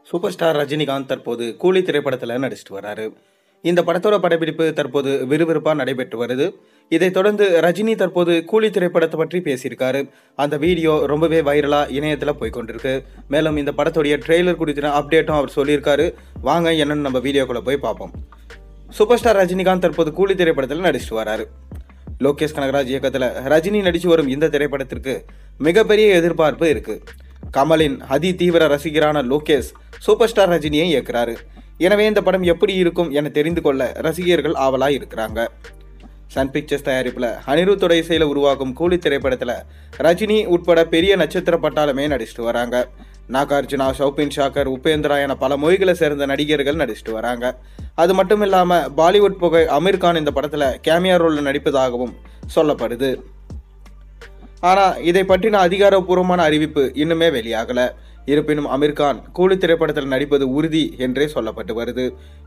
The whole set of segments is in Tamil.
சூப்பர் ஸ்டார் ரஜினிகாந்த் தற்போது கூலி திரைப்படத்தில் நடிச்சிட்டு வராரு. இந்த படத்தோட படப்பிடிப்பு தற்போது விறுவிறுப்பாக நடைபெற்று வருது. இதைத் தொடர்ந்து ரஜினி தற்போது கூலி திரைப்படத்தை பற்றி பேசியிருக்காரு. அந்த வீடியோ ரொம்பவே வைரலாக இணையத்தில் போய்கொண்டிருக்கு. மேலும் இந்த படத்துடைய ட்ரெய்லர் குறித்த அப்டேட்டும் அவர் சொல்லியிருக்காரு. வாங்க என்னன்னு நம்ம வீடியோக்குள்ளே போய் பார்ப்போம். சூப்பர் ஸ்டார் ரஜினிகாந்த் தற்போது கூலி திரைப்படத்தில் நடிச்சிட்டு வராரு. லோகேஷ் கனகராஜ் இயக்கத்தில் ரஜினி நடிச்சு வரும் இந்த திரைப்படத்திற்கு மிகப்பெரிய எதிர்பார்ப்பு இருக்கு. கமலின் அதி தீவிர ரசிகரான லோகேஷ் சூப்பர் ஸ்டார் ரஜினியை இயக்குறாரு. எனவே இந்த படம் எப்படி இருக்கும் என தெரிந்து கொள்ள ரசிகர்கள் ஆவலாக இருக்கிறாங்க. சன் பிக்சர்ஸ் தயாரிப்பில் அனிருத்தோட இசையில் உருவாக்கும் கூலி திரைப்படத்தில் ரஜினி உட்பட பெரிய நட்சத்திர பட்டாளமே நடிச்சிட்டு வராங்க. நாகார்ஜுனா, ஷௌபின் ஷாக்கர், உபேந்திரா என பல மொழிகளை சேர்ந்த நடிகர்கள் நடிச்சிட்டு வராங்க. அது மட்டும் இல்லாமல் பாலிவுட் புகழ் அமீர் கான் இந்த படத்தில் கேமியா ரோலில் நடிப்பதாகவும் சொல்லப்படுது. ஆனால் இதை பற்றின அதிகாரப்பூர்வமான அறிவிப்பு இன்னுமே வெளியாகலை. இருப்பினும் அமீர் கான் கூலி திரைப்படத்தில் நடிப்பது உறுதி என்றே சொல்லப்பட்டு வருது.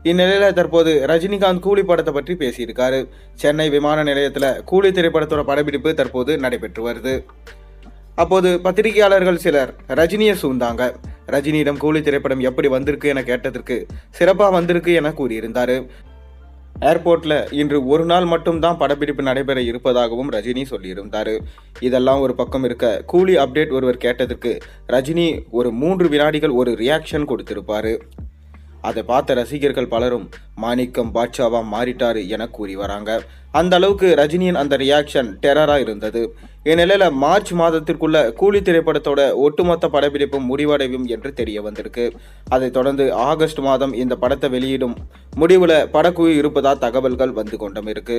இந்நிலையில் தற்போது ரஜினிகாந்த் கூலி படத்தை பற்றி பேசியிருக்காரு. சென்னை விமான நிலையத்தில் கூலி திரைப்படத்தோட படப்பிடிப்பு தற்போது நடைபெற்று வருது. அப்போது பத்திரிகையாளர்கள் சிலர் ரஜினியை சூழ்ந்தாங்க. ரஜினியிடம் கூலி திரைப்படம் எப்படி வந்திருக்கு என கேட்டதற்கு சிறப்பாக வந்திருக்கு என கூறியிருந்தார். ஏர்போர்ட்டில் இன்று ஒரு நாள் மட்டும்தான் படப்பிடிப்பு நடைபெற இருப்பதாகவும் ரஜினி சொல்லியிருந்தார். இதெல்லாம் ஒரு பக்கம் இருக்க, கூலி அப்டேட் ஒருவர் கேட்டதற்கு ரஜினி ஒரு 3 வினாடிகள் ஒரு ரியாக்ஷன் கொடுத்திருப்பாரு. அதை பார்த்த ரசிகர்கள் பலரும் மாணிக்கம் பாட்ஷாவா மாறிட்டாரு என கூறி வராங்க. அந்த அளவுக்கு ரஜினியின் அந்த ரியாக்ஷன் டெரராக இருந்தது. இந்நிலையில் மார்ச் மாதத்திற்குள்ள கூலி திரைப்படத்தோட ஒட்டுமொத்த படப்பிடிப்பும் முடிவடையும் என்று தெரிய வந்திருக்கு. அதைத் தொடர்ந்து ஆகஸ்ட் மாதம் இந்த படத்தை வெளியிடும் முடிவில் படக்குழு இருப்பதா தகவல்கள் வந்து கொண்டும் இருக்கு.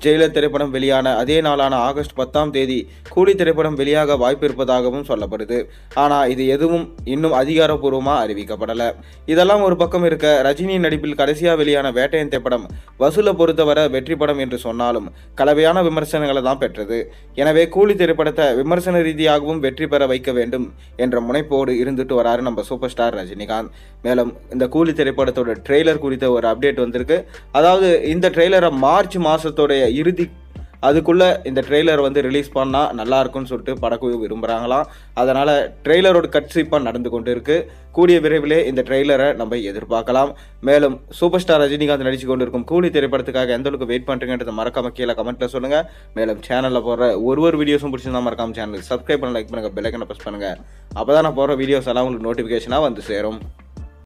ஜெயிலர் திரைப்படம் வெளியான அதே நாளான ஆகஸ்ட் 10ஆம் தேதி கூலி திரைப்படம் வெளியாக வாய்ப்பு இருப்பதாகவும் சொல்லப்படுது. ஆனால் இது எதுவும் இன்னும் அதிகாரப்பூர்வமாக அறிவிக்கப்படலை. இதெல்லாம் ஒரு பக்கம் இருக்க, ரஜினியின் நடிப்பில் கடைசியாக வெளியான வேட்டையன் திரைப்படம் வசூலை பொறுத்தவரை வெற்றி படம் என்று சொன்னாலும் கலவையான விமர்சனங்களை தான் பெற்றது. எனவே கூலி திரைப்படத்தை விமர்சன ரீதியாகவும் வெற்றி பெற வைக்க வேண்டும் என்ற முனைப்போடு இருந்துட்டு வராரு நம்ம சூப்பர் ஸ்டார் ரஜினிகாந்த். மேலும் இந்த கூலி திரைப்படத்தோட ட்ரெய்லர் குறித்த ஒரு அப்டேட் வந்திருக்கு. அதாவது இந்த ட்ரெய்லரை மார்ச் மாதத்தோடைய இறுதி அதுக்குள்ள இந்த ட்ரெய்லர் ரிலீஸ் பண்ணால் நல்லா இருக்கும்னு சொல்லிட்டு படக்குழு விரும்புகிறாங்களாம். அதனால் ட்ரெய்லரோட கட்சிப்பாக நடந்து கொண்டு இருக்கு. கூடிய விரைவிலே இந்த ட்ரெய்லரை நம்ம எதிர்பார்க்கலாம். மேலும் சூப்பர் ஸ்டார் ரஜினிகாந்த் நடிச்சு கொண்டு இருக்கும் கூலி திரைப்படத்துக்காக எந்த அளவுக்கு வெயிட் பண்ணுறீங்கன்றதை மறக்காம கீழே கமெண்ட்டில் சொல்லுங்கள். மேலும் சேனலில் போடுற ஒரு வீடியோஸும் பிடிச்சிருந்தா மறக்காம சேனலுக்கு சப்ஸ்கிரைப் பண்ண, லைக் பண்ணுங்கள், பெல் ஐக்கனை ப்ரெஸ் பண்ணுங்கள். அப்போ தான் நான் போடுற வீடியோஸ் எல்லாம் உங்களுக்கு நோட்டிஃபிகேஷனாக வந்து சேரும்.